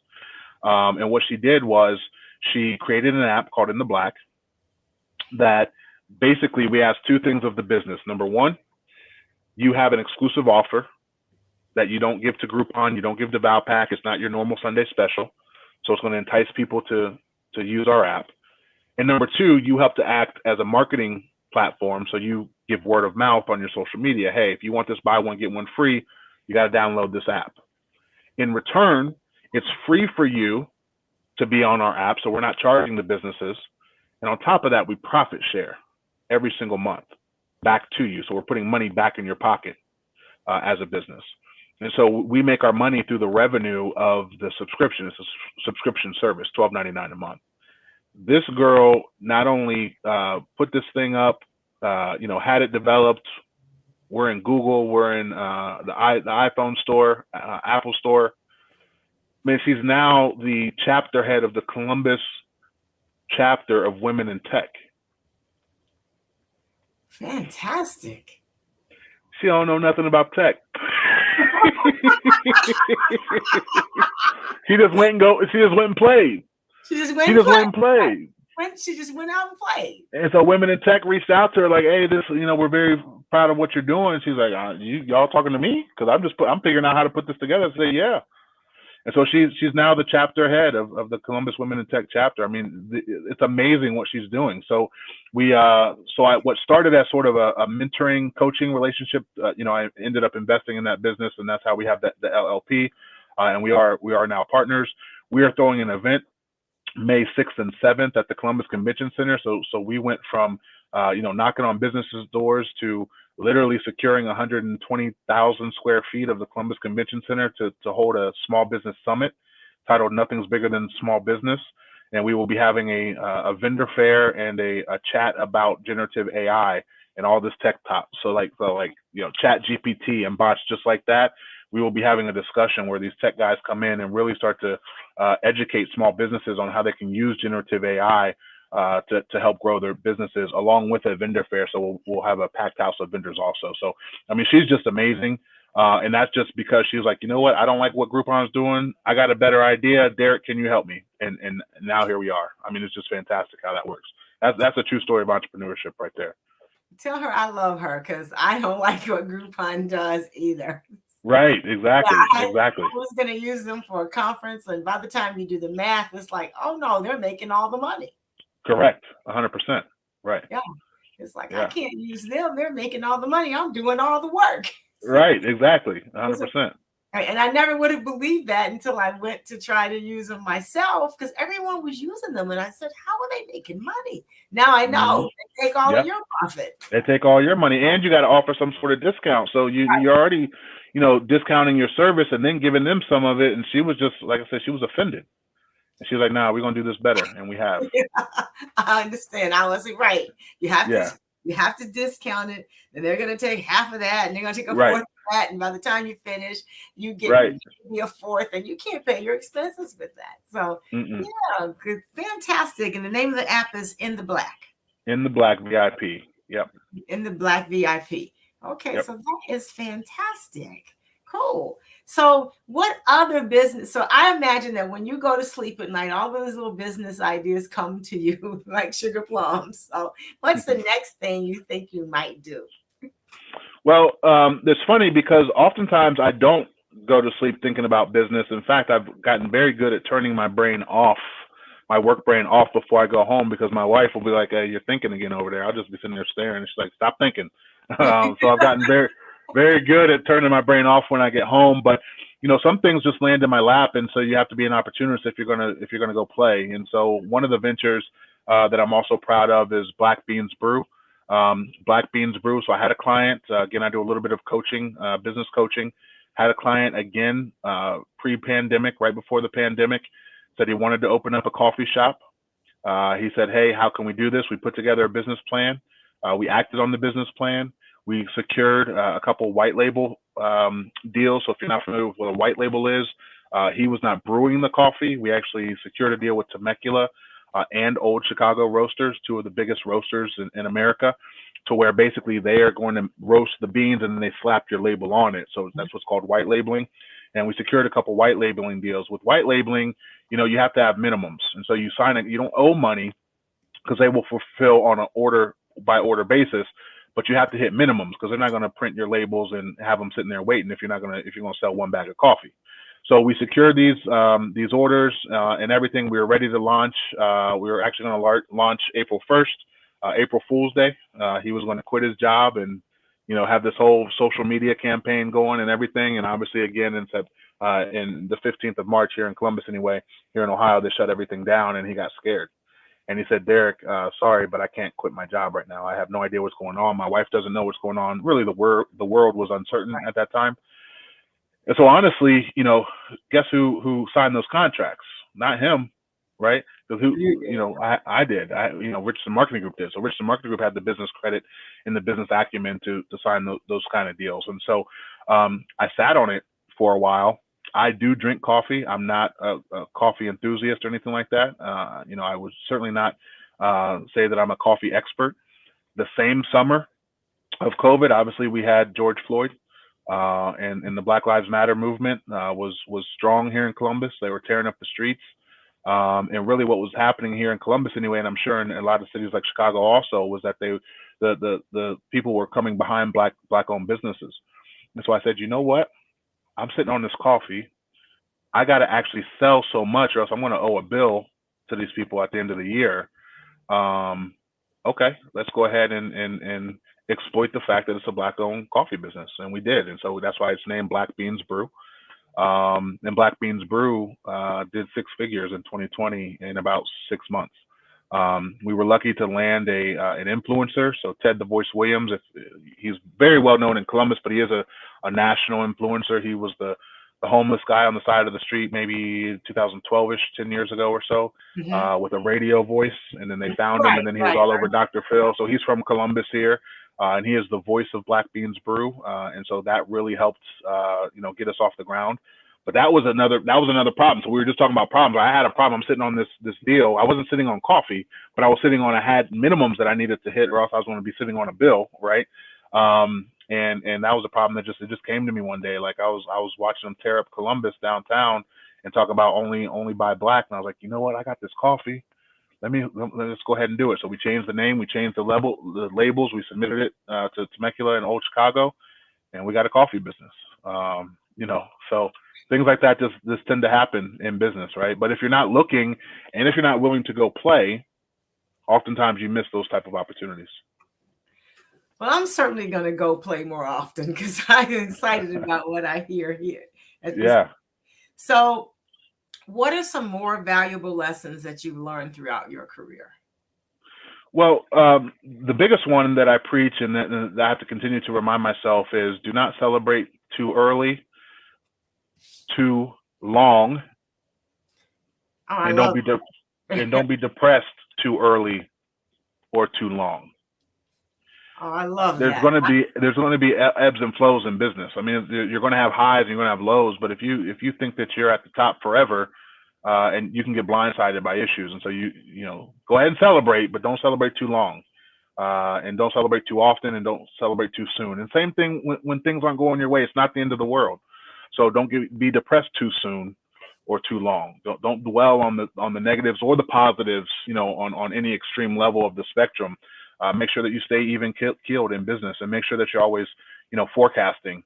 And what she did was she created an app called In the Black that basically we asked two things of the business. Number one, you have an exclusive offer that you don't give to Groupon, you don't give to Valpak. It's not your normal Sunday special. So it's going to entice people to use our app. And number two, you have to act as a marketing platform. So you give word of mouth on your social media. Hey, if you want this buy one, get one free, you got to download this app. In return, it's free for you to be on our app. So we're not charging the businesses. And on top of that, we profit share every single month back to you. So we're putting money back in your pocket as a business. And so we make our money through the revenue of the subscription. It's a subscription service, $12.99 a month. This girl not only put this thing up, had it developed. We're in Google. We're in the iPhone store, Apple store. I mean, she's now the chapter head of the Columbus chapter of Women in Tech. Fantastic. She don't know nothing about tech. She just went and played. She just went and played. She just went out and played. And so Women in Tech reached out to her like, hey, we're very proud of what you're doing. She's like, y'all talking to me? Because I'm figuring out how to put this together. I say, yeah. And so she's now the chapter head of the Columbus Women in Tech chapter. I mean, it's amazing what she's doing. So what started as sort of a mentoring coaching relationship, I ended up investing in that business, and that's how we have the LLP, and we are now partners. We are throwing an event May 6th and 7th at the Columbus Convention Center. So we went from knocking on businesses' doors to literally securing 120,000 square feet of the Columbus Convention Center to hold a small business summit titled Nothing's Bigger Than Small Business. And we will be having a vendor fair and a chat about generative AI and all this tech top. So Chat GPT and bots just like that. We will be having a discussion where these tech guys come in and really start to educate small businesses on how they can use generative AI to help grow their businesses, along with a vendor fair. So we'll have a packed house of vendors also. So, I mean, she's just amazing. And that's just because she's like, you know what? I don't like what Groupon's doing. I got a better idea. Deryck, can you help me? And now here we are. I mean, it's just fantastic how that works. That's a true story of entrepreneurship right there. Tell her I love her, because I don't like what Groupon does either. Right, exactly, exactly. I was going to use them for a conference, and by the time you do the math, it's like, oh no, they're making all the money. Correct, 100%. Right. Yeah, it's like, I can't use them. They're making all the money. I'm doing all the work. Right, exactly, 100%. And I never would have believed that until I went to try to use them myself, because everyone was using them. And I said, how are they making money? Now I know. They take all of your profit. They take all your money, and you got to offer some sort of discount. So you're already, discounting your service and then giving them some of it. And she was just, like I said, she was offended. And she was like, nah, we're going to do this better. And we have. I understand. I was right. You have to discount it, and they're going to take half of that, and they're going to take a fourth of that. And by the time you finish, you get maybe a fourth, and you can't pay your expenses with that. So, good, fantastic. And the name of the app is In the Black. In the Black VIP. Yep. In the Black VIP. Okay, so that is fantastic. Cool. So what other business? So I imagine that when you go to sleep at night, all those little business ideas come to you like sugar plums. So what's the next thing you think you might do? Well, it's funny because oftentimes I don't go to sleep thinking about business. In fact, I've gotten very good at turning my brain off, my work brain off before I go home because my wife will be like, "Hey, you're thinking again over there." I'll just be sitting there staring, and she's like, "Stop thinking." So I've gotten very good at turning my brain off when I get home. But some things just land in my lap, and so you have to be an opportunist if you're gonna go play. And so one of the ventures that I'm also proud of is Black Beans Brew. Black Beans Brew. So I had a client, again, I do a little bit of coaching, business coaching. Had a client again, pre-pandemic, right before the pandemic, said he wanted to open up a coffee shop. He said, "Hey, how can we do this?" We put together a business plan. We acted on the business plan. We secured a couple white label deals. So if you're not familiar with what a white label is, he was not brewing the coffee. We actually secured a deal with Temecula and Old Chicago Roasters, two of the biggest roasters in America, to where basically they are going to roast the beans and then they slap your label on it. So that's what's called white labeling. And we secured a couple white labeling deals. With white labeling, you have to have minimums. And so you sign it, you don't owe money because they will fulfill on an order by order basis, but you have to hit minimums because they're not going to print your labels and have them sitting there waiting if you're going to sell one bag of coffee. So we secured these orders and everything. We were ready to launch. We were actually going to launch April 1st, April Fool's Day. He was going to quit his job and have this whole social media campaign going and everything. And obviously, again, in the 15th of March here in Columbus, anyway, here in Ohio, they shut everything down, and he got scared. And he said, "Deryck, sorry, but I can't quit my job right now. I have no idea what's going on. My wife doesn't know what's going on." Really, the world was uncertain at that time. And so honestly, guess who signed those contracts? Not him, right? Because I did. Richardson Marketing Group did. So Richardson Marketing Group had the business credit and the business acumen to sign those kind of deals. And so I sat on it for a while. I do drink coffee. I'm not a coffee enthusiast or anything like that. I would certainly not say that I'm a coffee expert. The same summer of COVID, obviously, we had George Floyd. And the Black Lives Matter movement was strong here in Columbus. They were tearing up the streets. And really what was happening here in Columbus anyway, and I'm sure in a lot of cities like Chicago also, was that the people were coming behind black-owned businesses. And so I said, you know what? I'm sitting on this coffee. I got to actually sell so much or else I'm going to owe a bill to these people at the end of the year. Okay, let's go ahead and exploit the fact that it's a black-owned coffee business, and we did. And so that's why it's named Black Beans Brew. And Black Beans Brew did six figures in 2020 in about 6 months. We were lucky to land an influencer. So Ted the Voice Williams, he's very well known in Columbus, but he is a national influencer. He was the homeless guy on the side of the street, maybe 2012-ish, 10 years ago or so, with a radio voice. And then they found him, and then he was all over Dr. Phil. So he's from Columbus here, and he is the voice of Black Beans Brew. And so that really helped, get us off the ground. But that was another problem. So we were just talking about problems. I had a problem. I'm sitting on this deal. I wasn't sitting on coffee, but I was sitting on, I had minimums that I needed to hit, or else I was going to be sitting on a bill, right? And that was a problem that just came to me one day. Like I was watching them tear up Columbus downtown and talk about only buy black. And I was like, you know what? I got this coffee. Let's go ahead and do it. So we changed the name, we changed the labels, we submitted it to Temecula and Old Chicago, and we got a coffee business. So things like that just tend to happen in business, right? But if you're not looking and if you're not willing to go play, oftentimes you miss those type of opportunities. Well, I'm certainly going to go play more often because I'm excited about what I hear here. Yeah. So what are some more valuable lessons that you've learned throughout your career? Well, the biggest one that I preach and that I have to continue to remind myself is do not celebrate too early, too long, and don't be depressed too early or too long. Oh, I love that. There's going to be ebbs and flows in business. I mean, you're going to have highs and you're going to have lows. But if you think that you're at the top forever, and you can get blindsided by issues, and so you go ahead and celebrate, but don't celebrate too long, and don't celebrate too often, and don't celebrate too soon. And same thing when things aren't going your way. It's not the end of the world. So don't be depressed too soon or too long. Don't dwell on the negatives or the positives, on any extreme level of the spectrum. Make sure that you stay even keeled in business, and make sure that you're always, forecasting.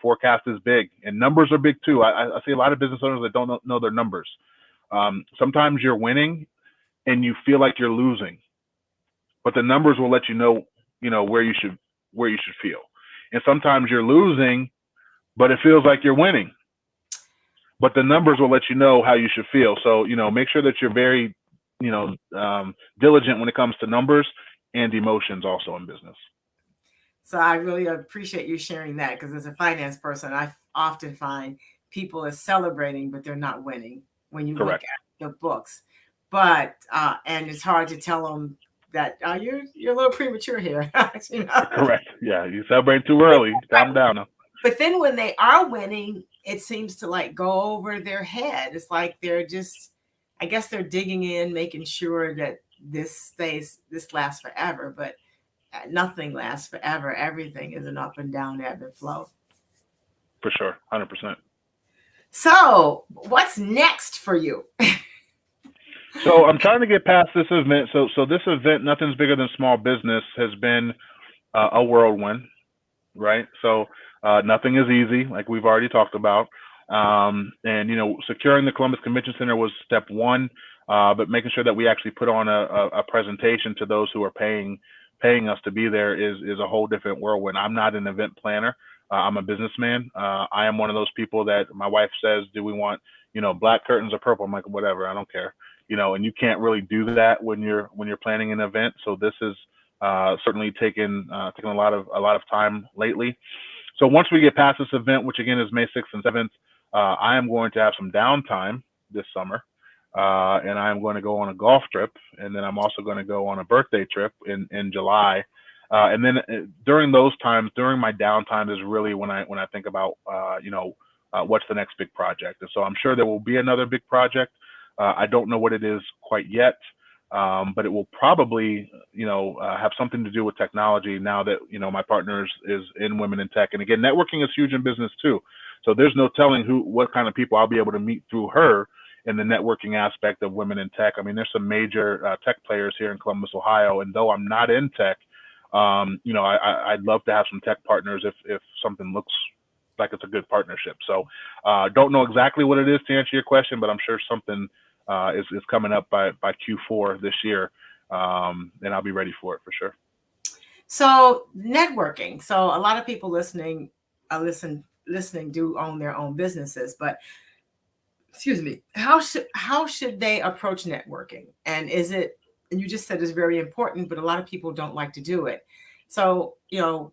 Forecast is big, and numbers are big too. I see a lot of business owners that don't know their numbers. Sometimes you're winning and you feel like you're losing, but the numbers will let you know, where you should feel. And sometimes you're losing, but it feels like you're winning, but the numbers will let you know how you should feel. So, make sure that you're very, diligent when it comes to numbers and emotions also in business. So I really appreciate you sharing that, because as a finance person, I often find people are celebrating, but they're not winning when you Correct. look at the books. But and it's hard to tell them that you're a little premature here. Correct. Yeah, you celebrate too early. Calm down now. But then when they are winning, it seems to like go over their head. It's like they're just, I guess they're digging in, making sure that this lasts forever. But nothing lasts forever. Everything is an up and down, ebb and flow. For sure, 100%. So what's next for you? So I'm trying to get past this event. So this event, Nothing's Bigger Than Small Business, has been a whirlwind, right? So nothing is easy, like we've already talked about. And, securing the Columbus Convention Center was step one, but making sure that we actually put on a presentation to those who are paying us to be there is a whole different whirlwind. I'm not an event planner. I'm a businessman. I am one of those people that my wife says, do we want, black curtains or purple? I'm like, whatever, I don't care. And you can't really do that when you're planning an event. So this is certainly taken a lot of time lately. So once we get past this event, which again is May 6th and 7th, I am going to have some downtime this summer. And I'm going to go on a golf trip, and then I'm also going to go on a birthday trip in July. And then during those times, during my downtime, is really when I think about what's the next big project. And so I'm sure there will be another big project. I don't know what it is quite yet, but it will probably have something to do with technology. Now that my partner is in women in tech, and again, networking is huge in business too. So there's no telling what kind of people I'll be able to meet through her in the networking aspect of women in tech. I mean, there's some major tech players here in Columbus, Ohio, and though I'm not in tech, I'd love to have some tech partners if something looks like it's a good partnership. So don't know exactly what it is to answer your question, but I'm sure something is coming up by Q4 this year, and I'll be ready for it for sure. So networking. So a lot of people listening do own their own businesses, but excuse me, how should they approach networking? And and you just said it's very important, but a lot of people don't like to do it. So,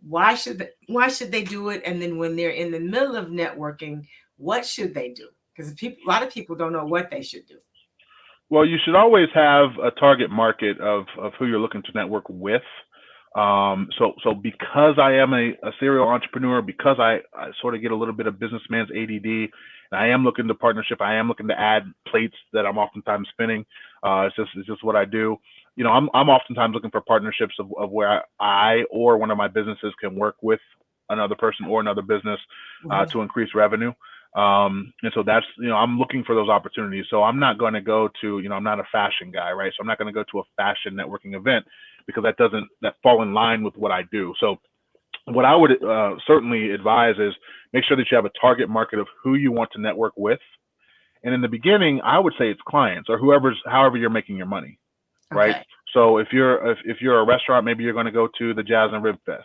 why should they do it? And then when they're in the middle of networking, what should they do? Because a lot of people don't know what they should do. Well, you should always have a target market of who you're looking to network with. So because I am a serial entrepreneur, because I sort of get a little bit of businessman's ADD, and I am looking to partnership, I am looking to add plates that I'm oftentimes spinning. It's just what I do. I'm oftentimes looking for partnerships of where I or one of my businesses can work with another person or another business to increase revenue. And so that's, I'm looking for those opportunities. So I'm not going to go to, I'm not a fashion guy, right? So I'm not going to go to a fashion networking event because that fall in line with what I do. So what I would certainly advise is make sure that you have a target market of who you want to network with. And in the beginning, I would say it's clients or however you're making your money, right? Okay. So if you're a restaurant, maybe you're going to go to the Jazz and Rib Fest.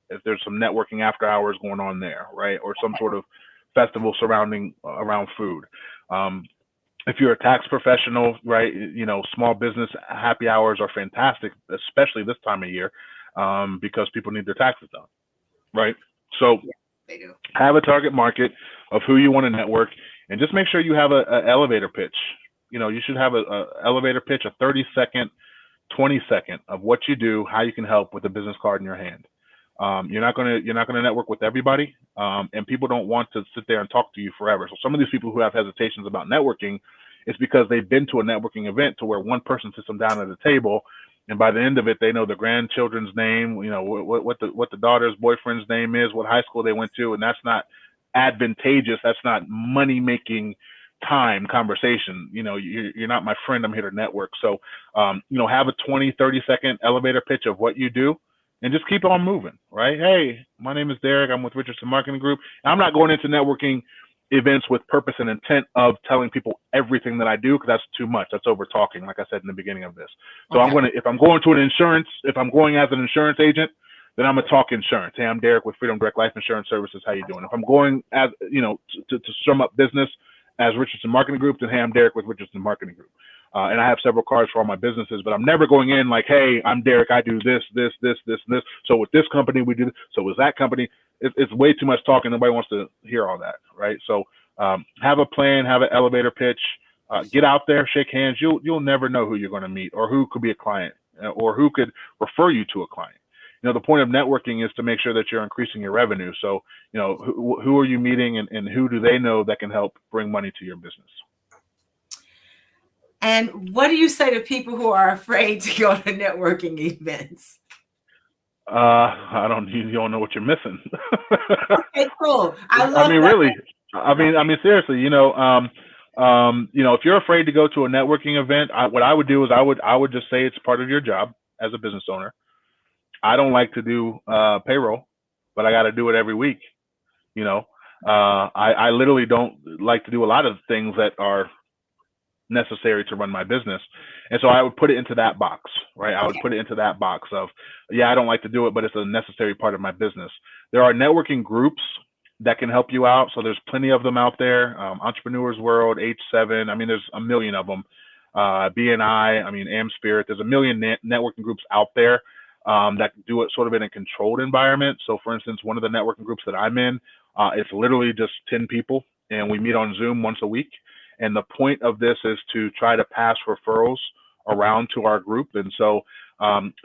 If there's some networking after hours going on there, right? Or some sort of festival around food. If you're a tax professional, right, small business happy hours are fantastic, especially this time of year, because people need their taxes done, right? So they do. Have a target market of who you want to network, and just make sure you have an elevator pitch. You should have a elevator pitch, a 30-second, 20-second of what you do, how you can help with a business card in your hand. You're not gonna network with everybody, and people don't want to sit there and talk to you forever. So some of these people who have hesitations about networking, it's because they've been to a networking event to where one person sits them down at a table, and by the end of it, they know their grandchildren's name, what the daughter's boyfriend's name is, what high school they went to, and that's not advantageous. That's not money making time conversation. You're not my friend. I'm here to network. So, have a 20, 30-second elevator pitch of what you do and just keep on moving, right? Hey, my name is Deryck. I'm with Richardson Marketing Group. And I'm not going into networking events with purpose and intent of telling people everything that I do, because that's too much. That's over talking, like I said in the beginning of this. So Okay. if I'm going as an insurance agent, then I'm gonna talk insurance. Hey, I'm Deryck with Freedom Direct Life Insurance Services. How you doing? If I'm going as to sum up business as Richardson Marketing Group, then hey, I'm Deryck with Richardson Marketing Group. And I have several cards for all my businesses, but I'm never going in like, hey, I'm Deryck. I do this, this, this, this, and this. So with this company, we do this. So with that company, it's way too much talking. Nobody wants to hear all that, right? So have a plan, have an elevator pitch, get out there, shake hands. You'll never know who you're going to meet or who could be a client or who could refer you to a client. The point of networking is to make sure that you're increasing your revenue. So, who are you meeting and who do they know that can help bring money to your business? And what do you say to people who are afraid to go to networking events? You don't know what you're missing. Okay, cool. I love that. Really. Seriously, if you're afraid to go to a networking event, what I would do is I would just say it's part of your job as a business owner. I don't like to do payroll, but I got to do it every week. I literally don't like to do a lot of things that are necessary to run my business. And so I would put it into that box, right? I would put it into that box of, I don't like to do it, but it's a necessary part of my business. There are networking groups that can help you out. So there's plenty of them out there. Entrepreneurs World, H7. There's a million of them. BNI, AM Spirit. There's a million networking groups out there that do it sort of in a controlled environment. So for instance, one of the networking groups that I'm in, it's literally just 10 people and we meet on Zoom once a week. And the point of this is to try to pass referrals around to our group. And so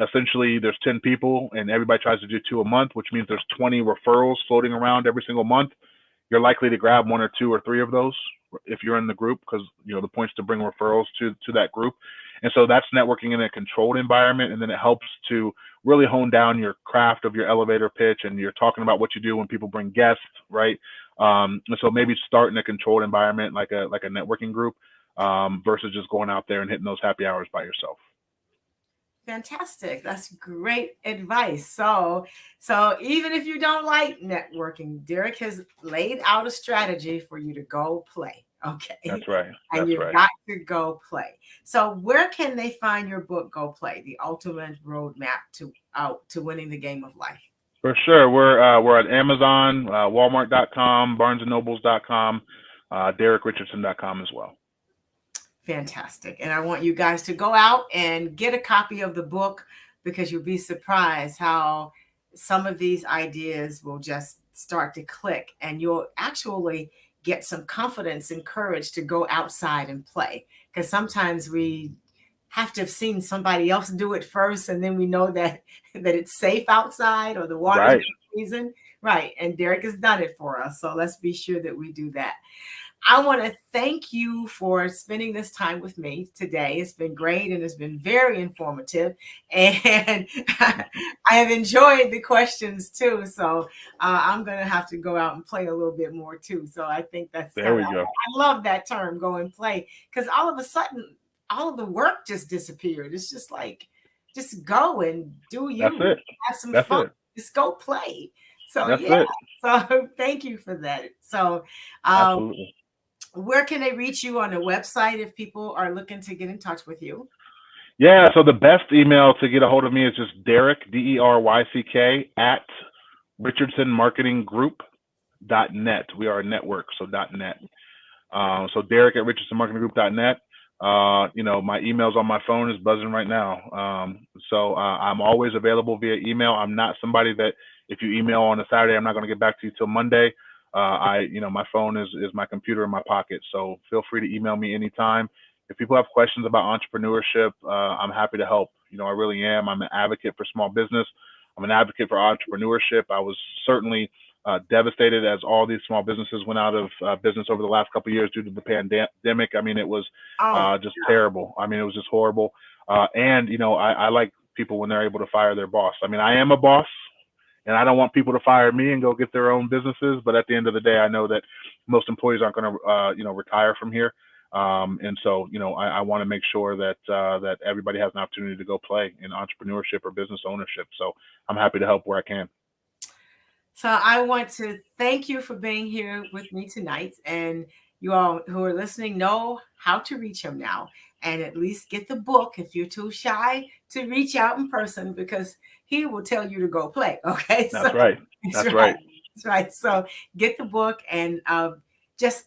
essentially there's 10 people and everybody tries to do 2 a month, which means there's 20 referrals floating around every single month. You're likely to grab 1 or 2 or 3 of those if you're in the group, because the point's to bring referrals to that group. And so that's networking in a controlled environment. And then it helps to really hone down your craft of your elevator pitch. And you're talking about what you do when people bring guests, right? And so maybe start in a controlled environment, like a networking group, versus just going out there and hitting those happy hours by yourself. Fantastic. That's great advice. So even if you don't like networking, Deryck has laid out a strategy for you to go play. Okay. That's right. And you've got to go play. So where can they find your book, Go Play, the ultimate roadmap to winning the game of life? For sure. We're at Amazon, Walmart.com, BarnesandNobles.com, DeryckRichardson.com as well. Fantastic. And I want you guys to go out and get a copy of the book, because you'll be surprised how some of these ideas will just start to click and you'll actually get some confidence and courage to go outside and play. Because sometimes we have to have seen somebody else do it first, and then we know that it's safe outside or the water's freezing. Right. And Deryck has done it for us. So let's be sure that we do that. I want to thank you for spending this time with me today. It's been great and it's been very informative. And I have enjoyed the questions too. So I'm going to have to go out and play a little bit more too. So I think that's there we go. I love that term, go and play, because all of a sudden, all of the work just disappeared. It's just like, just go and do you. That's it. Have some fun. Just go play. So that's it. So thank you for that. So absolutely. Where can they reach you on the website if people are looking to get in touch with you? Yeah, so the best email to get a hold of me is just Deryck, DERYCK, at RichardsonMarketingGroup.net. We are a network, so .net. So Deryck at RichardsonMarketingGroup.net. My emails on my phone is buzzing right now. So I'm always available via email. I'm not somebody that if you email on a Saturday, I'm not going to get back to you till Monday. My phone is my computer in my pocket. So feel free to email me anytime. If people have questions about entrepreneurship, I'm happy to help. I really am. I'm an advocate for small business. I'm an advocate for entrepreneurship. I was certainly devastated as all these small businesses went out of business over the last couple of years due to the pandemic. It was just terrible. It was just horrible. I like people when they're able to fire their boss. I am a boss. And I don't want people to fire me and go get their own businesses. But at the end of the day, I know that most employees aren't going to, retire from here. And so, I want to make sure that that everybody has an opportunity to go play in entrepreneurship or business ownership. So I'm happy to help where I can. So I want to thank you for being here with me tonight. And you all who are listening know how to reach him now, and at least get the book if you're too shy to reach out in person, because he will tell you to go play. Okay. That's right. That's right. That's right. So get the book and just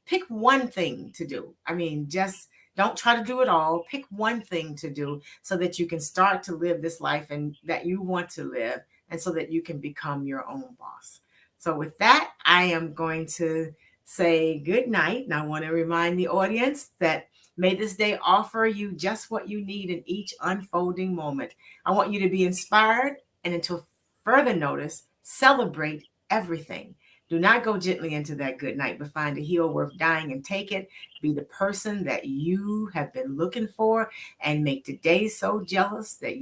pick one thing to do. I mean, just don't try to do it all. Pick one thing to do so that you can start to live this life and that you want to live, and so that you can become your own boss. So with that, I am going to say good night. And I want to remind the audience that may this day offer you just what you need in each unfolding moment. I want you to be inspired, and until further notice, celebrate everything. Do not go gently into that good night, but find a heel worth dying and take it. Be the person that you have been looking for, and make today so jealous that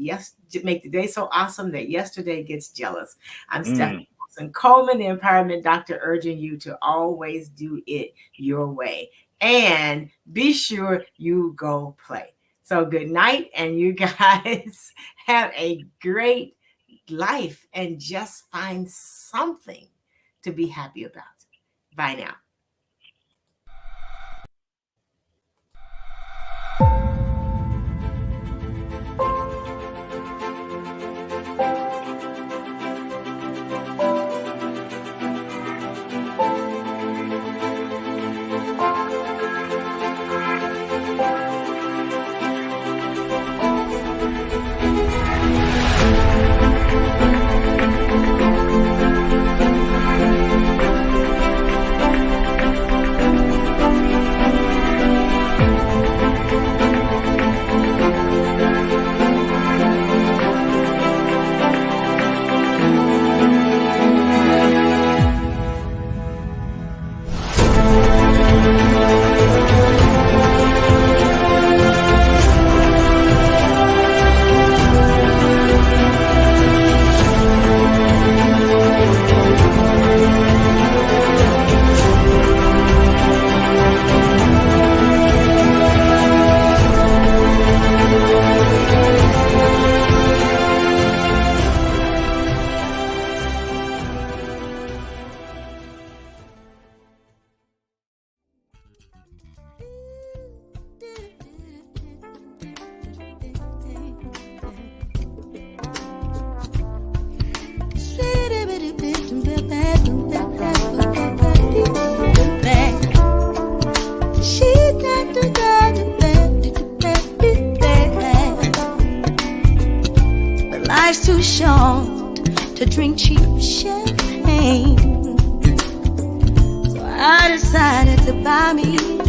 make the day so awesome that yesterday gets jealous. I'm Stephanie Wilson-Coleman, the Empowerment Doctor, urging you to always do it your way. And be sure you go play. So good night, and you guys have a great life, and just find something to be happy about. Bye now. Life's too short to drink cheap champagne, so I decided to buy me